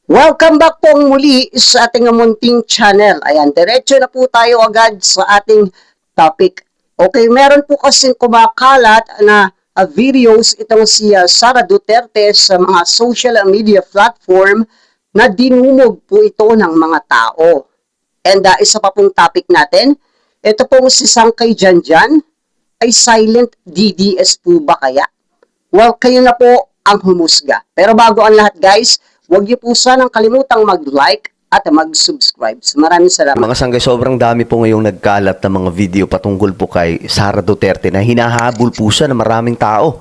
Welcome back po muli sa ating munting channel. Ayan, diretso na po tayo agad sa ating topic. Okay, meron po kasing kumakalat na videos itong si Sara Duterte sa mga social media platform na dinumog po ito ng mga tao. And isa pa pong topic natin, ito pong si Sangkay Janjan ay silent DDS po ba kaya? Well, kayo na po ang humusga. Pero bago ang lahat guys, huwag niyo po sanang kalimutang mag-like at mag-subscribe. Maraming salamat. Mga sanggay, sobrang dami po ngayong nagkalat ng mga video patungkol po kay Sara Duterte na hinahabol po siya ng maraming tao.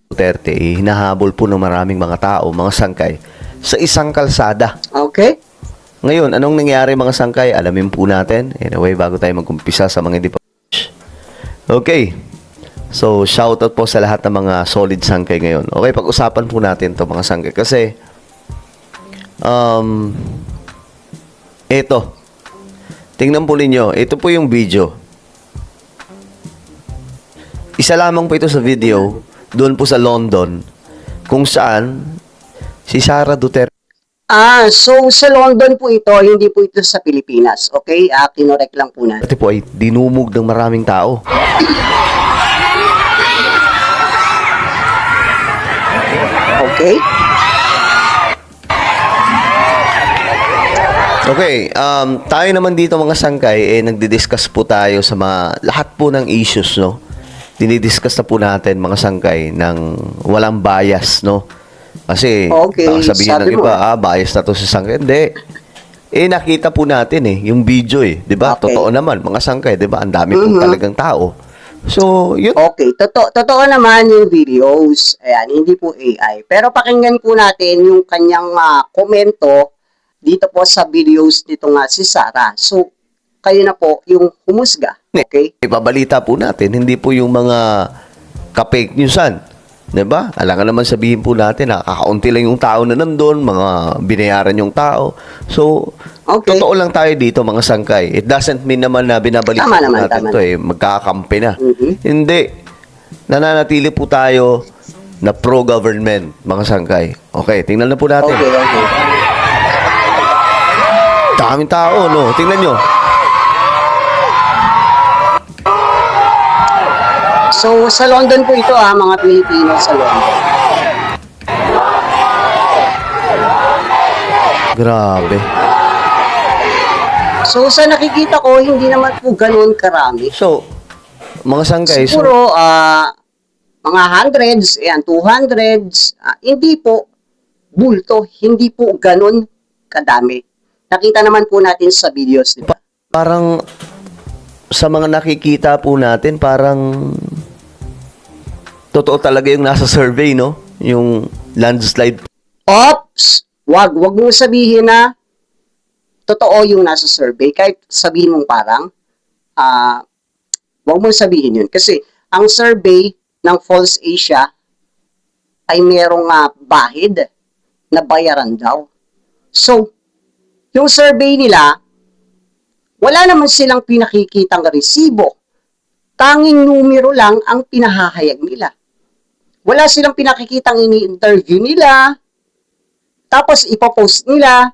Duterte, hinahabol po ng maraming mga tao, mga sangkay, sa isang kalsada. Okay? Ngayon, anong nangyari mga sangkay? Alamin po natin. Anyway, bago tayo mag-umpisa sa mga hindi pa. Okay. So, shoutout po sa lahat ng mga solid sangkay ngayon. Okay, pag-usapan po natin to mga sangkay. Kasi, ito. Tingnan po ninyo. Ito po yung video. Isa lamang po ito sa video, doon po sa London, kung saan si Sara Duterte. So sa London po ito, hindi po ito sa Pilipinas. Okay? Kinorek lang po natin. Ito po ay dinumog ng maraming tao. Okay? Okay, tayo naman dito mga sangkay, nagdi-discuss po tayo sa mga, lahat po ng issues, no? Dinidiscuss na po natin mga sangkay ng walang bias, no? Kasi, okay, baka sabihin ng sabi mo. iba, bias na to si sangkay. Hindi. Nakita po natin yung video di ba? Okay. Totoo naman, mga sangkay, di ba? Ang dami po talagang tao. So, yun. Okay, totoo naman yung videos. Ayan, hindi po AI. Pero pakinggan po natin yung kanyang komento dito po sa videos nito nga si Sara. So, kayo na po yung humusga. Okay? Ipabalita po natin, hindi po yung mga ka-fake newsan. Diba? Alangan naman sabihin po natin na kakaunti lang yung tao na nandun, mga binayaran yung tao. So, Okay. totoo lang tayo dito mga sangkay. It doesn't mean naman na binabalita Tama po naman, natin tama to magkakampi na. Mhm. Hindi. Nananatili po tayo na pro-government mga sangkay. Okay, tingnan na po natin. Okay. Daming tao, no? Tingnan nyo. So, sa London po ito mga Pilipino sa London. Grabe. So, sa nakikita ko, hindi naman po ganoon karami. So, mga sangkay, Siguro, mga hundreds, 200s, hindi po bulto, hindi po ganoon kadami. Nakita naman po natin sa videos, di ba? parang sa mga nakikita po natin, parang totoo talaga yung nasa survey, no? Yung landslide. Ops! Wag mo sabihin na totoo yung nasa survey. Kahit sabihin mong parang, wag mo sabihin yun. Kasi ang survey ng False Asia ay merong bahid na bayaran daw. So, yung survey nila, wala naman silang pinakikitang resibo. Tanging numero lang ang pinahahayag nila. Wala silang pinakikitang ini-interview nila, tapos ipopost nila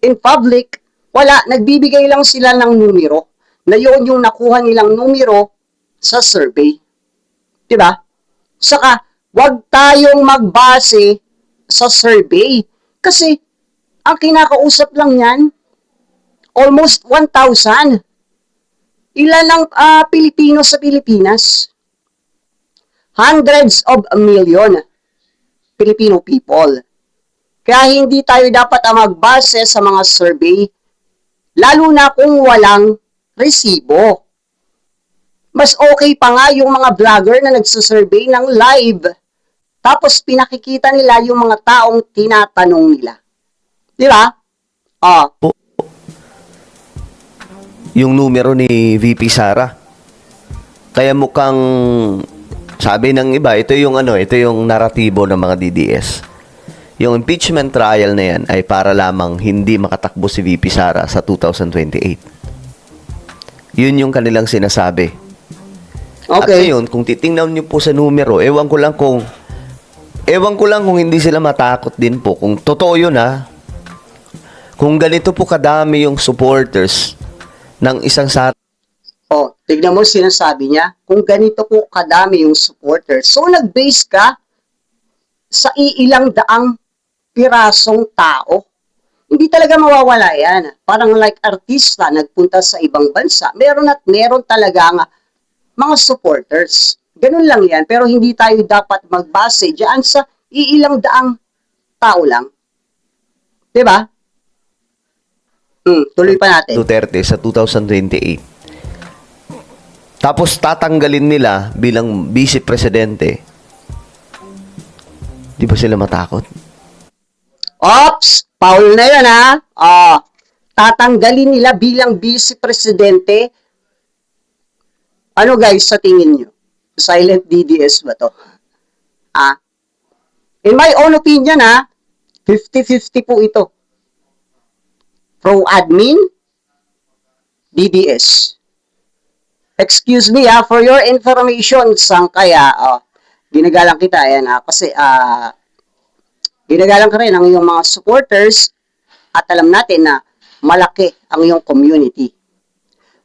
in public. Wala, nagbibigay lang sila ng numero na yun yung nakuha nilang numero sa survey. Diba? Saka, wag tayong magbase sa survey. Kasi, ang kinakausap lang yan, almost 1,000. Ilan ang Pilipino sa Pilipinas? Hundreds of a million Filipino people. Kaya hindi tayo dapat magbase sa mga survey, lalo na kung walang resibo. Mas okay pa nga yung mga vlogger na nagsusurvey ng live, tapos pinakikita nila yung mga taong tinatanong nila. Di ba? Yung numero ni VP Sara. Kaya mukhang, sabi ng iba, ito yung naratibo ng mga DDS. Yung impeachment trial na yan ay para lamang hindi makatakbo si VP Sara sa 2028. Yun yung kanilang sinasabi. At Okay. ngayon, kung titingnan niyo po sa numero, ewan ko lang kung hindi sila matakot din po. Kung totoo yun ha, kung ganito po kadami yung supporters ng isang Sara Oh, tignan mo sinasabi niya, kung ganito po kadami yung supporters. So, nag-base ka sa iilang daang pirasong tao. Hindi talaga mawawala yan. Parang like artista, nagpunta sa ibang bansa, meron at meron talaga mga supporters. Ganun lang yan. Pero hindi tayo dapat magbase dyan sa iilang daang tao lang. Diba? Tuloy pa natin. Duterte sa 2028. Tapos tatanggalin nila bilang vice presidente. Di ba sila matakot? Ops! Paul na yan ha. Tatanggalin nila bilang vice presidente. Ano guys sa tingin nyo? Silent DDS ba to? In my own opinion 50-50 po ito. Pro admin, DDS. Excuse me for your information, kaya ginagalang kita yan kasi ginagalang ka rin ang iyong mga supporters at alam natin na malaki ang iyong community.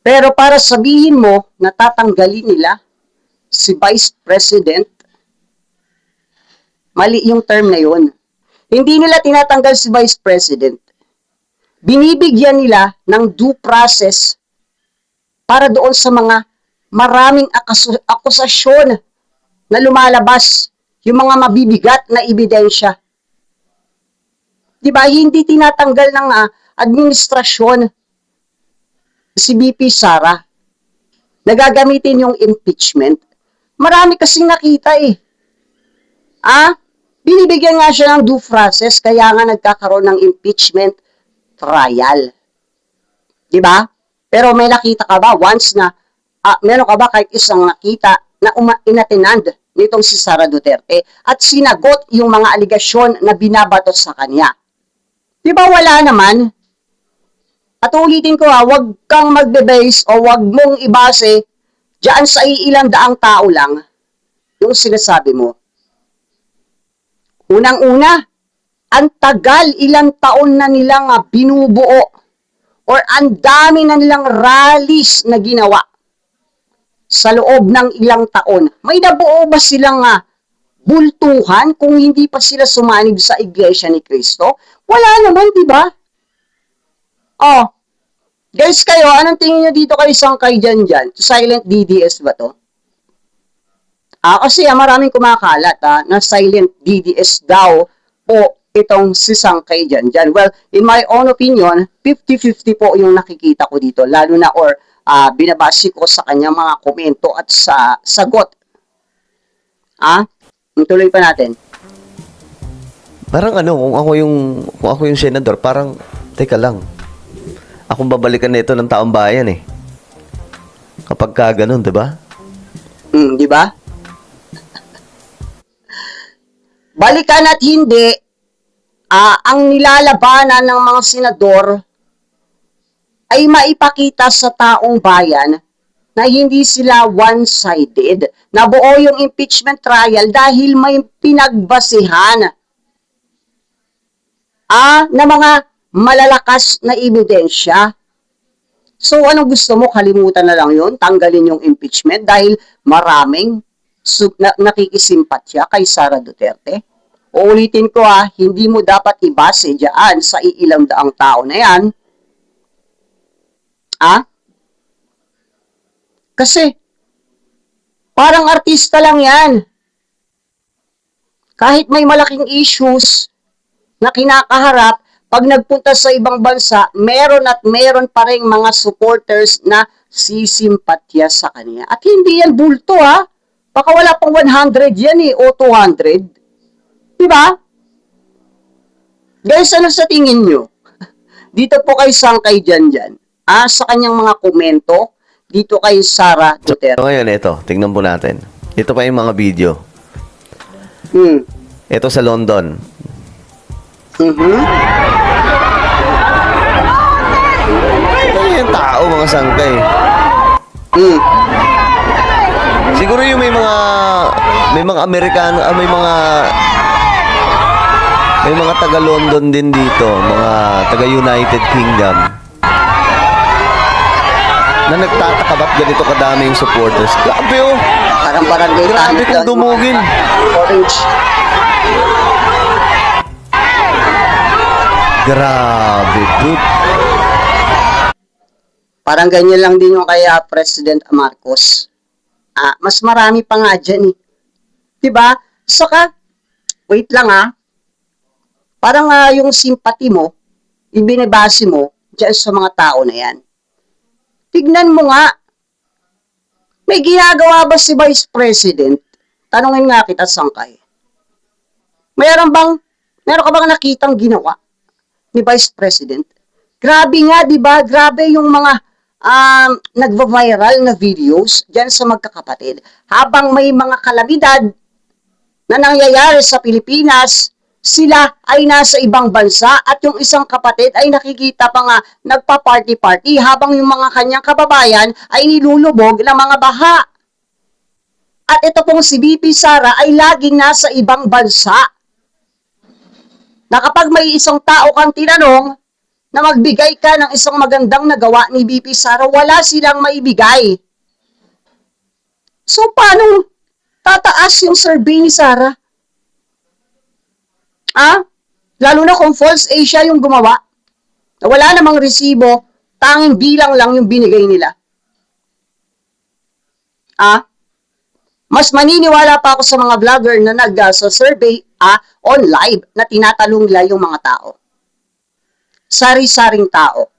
Pero para sabihin mo na tatanggalin nila si Vice President, mali yung term na yun. Hindi nila tinatanggal si Vice President. Binibigyan nila ng due process para doon sa mga maraming akusasyon na lumalabas, yung mga mabibigat na ebidensya. Diba, hindi tinatanggal ng administrasyon si VP Sara. Nagagamitin yung impeachment. Marami kasing nakita binibigyan nga siya ng due process, kaya nga nagkakaroon ng impeachment trial. Diba? Pero may nakita ka ba once na, meron ka ba kahit isang nakita na inatinand nitong si Sara Duterte at sinagot yung mga aligasyon na binabato sa kanya? Di ba wala naman? At ulitin ko wag kang magbe-base o wag mong ibase diyan sa iilang daang tao lang yung sinasabi mo. Unang-una, ang tagal, ilang taon na nilang binubuo or ang dami na nilang rallies na ginawa sa loob ng ilang taon. May nabuo ba silang bultuhan kung hindi pa sila sumanib sa Iglesia ni Cristo? Wala naman, di ba? Guys kayo, anong tingin nyo dito kay Sangkay dyan? Silent DDS ba to? Kasi maraming kumakalat na silent DDS daw po itong si Sangkay dyan. Well, in my own opinion, 50-50 po yung nakikita ko dito. Lalo na binabasi ko sa kanya mga komento at sa sagot. Tuloy pa natin. Parang kung ako yung senador, parang, teka lang, akong babalikan nito ng taong bayan Kapag ka ganun, diba? Di ba? Balikan at hindi, ang nilalabanan ng mga senador ay maipakita sa taong bayan na hindi sila one-sided. Nabuo yung impeachment trial dahil may pinagbasihan na mga malalakas na ebidensya. So, anong gusto mo? Kalimutan na lang yun? Tanggalin yung impeachment dahil maraming nakikisimpatya kay Sara Duterte? Uulitin ko hindi mo dapat ibase dyan sa iilang daang tao na yan. Kasi, parang artista lang yan. Kahit may malaking issues na kinakaharap, pag nagpunta sa ibang bansa, meron at meron pa rin mga supporters na sisimpatya sa kanya. At hindi yan bulto Baka wala pang 100 yan o 200. Diba? Guys, ano sa tingin nyo? Dito po kay Sangkay dyan. Sa kanyang mga komento, dito kay Sara Duterte. So, ngayon, ito. Tingnan po natin. Ito pa yung mga video. Ito sa London. Ito yung tao, mga Sangkay. Siguro yung may mga Amerikano, may mga taga London din dito, mga taga United Kingdom. Na nagtataka ba't ganito kadami yung supporters. Grabe oh! Parang barangay Grabe tanit kung lang. dumugin. Orange. Grabe, dude. Parang ganyan lang din yung kay President Marcos. Mas marami pa nga dyan eh. Diba? Saka, wait lang parang yung sympathy mo, ibinibase mo dyan sa mga tao na yan. Tignan mo nga, may ginagawa ba si Vice President? Tanungin nga kita, Sangkay. Meron ka bang nakitang ginawa ni Vice President? Grabe nga, di ba? Grabe yung mga nagva-viral na videos dyan sa magkakapatid. Habang may mga kalamidad na nangyayari sa Pilipinas, sila ay nasa ibang bansa at yung isang kapatid ay nakikita pa nga nagpa-party-party habang yung mga kanyang kababayan ay nilulubog ng mga baha. At ito pong si VP Sara ay laging nasa ibang bansa. Na kapag may isang tao kang tinanong na magbigay ka ng isang magandang nagawa ni VP Sara, wala silang maibigay. So, paano tataas yung survey ni Sara? Lalo na kung False Asia yung gumawa. Wala namang resibo, tanging bilang lang yung binigay nila. Mas maniniwala pa ako sa mga vlogger na sa survey on live na tinatanong nila yung mga tao. Sari-saring tao.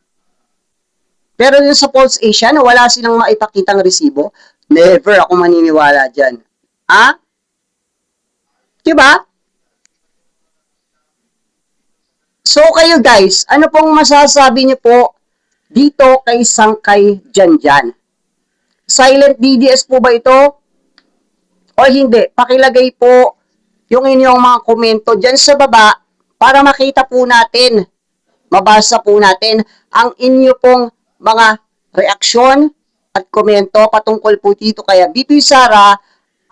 Pero yung sa False Asia na wala silang maipakitang resibo, never ako maniniwala dyan. Diba? So kayo guys, ano pong masasabi niyo po dito kay Sangkay Janjan? Silent DDS po ba ito? O hindi? Pakilagay po yung inyong mga komento dyan sa baba para makita po natin, mabasa po natin ang inyo pong mga reaksyon at komento patungkol po dito kay VP Sara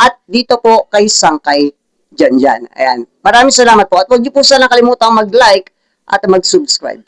at dito po kay Sangkay Janjan. Ayan. Maraming salamat po at huwag niyo po sana kalimutang mag-like at mag-subscribe.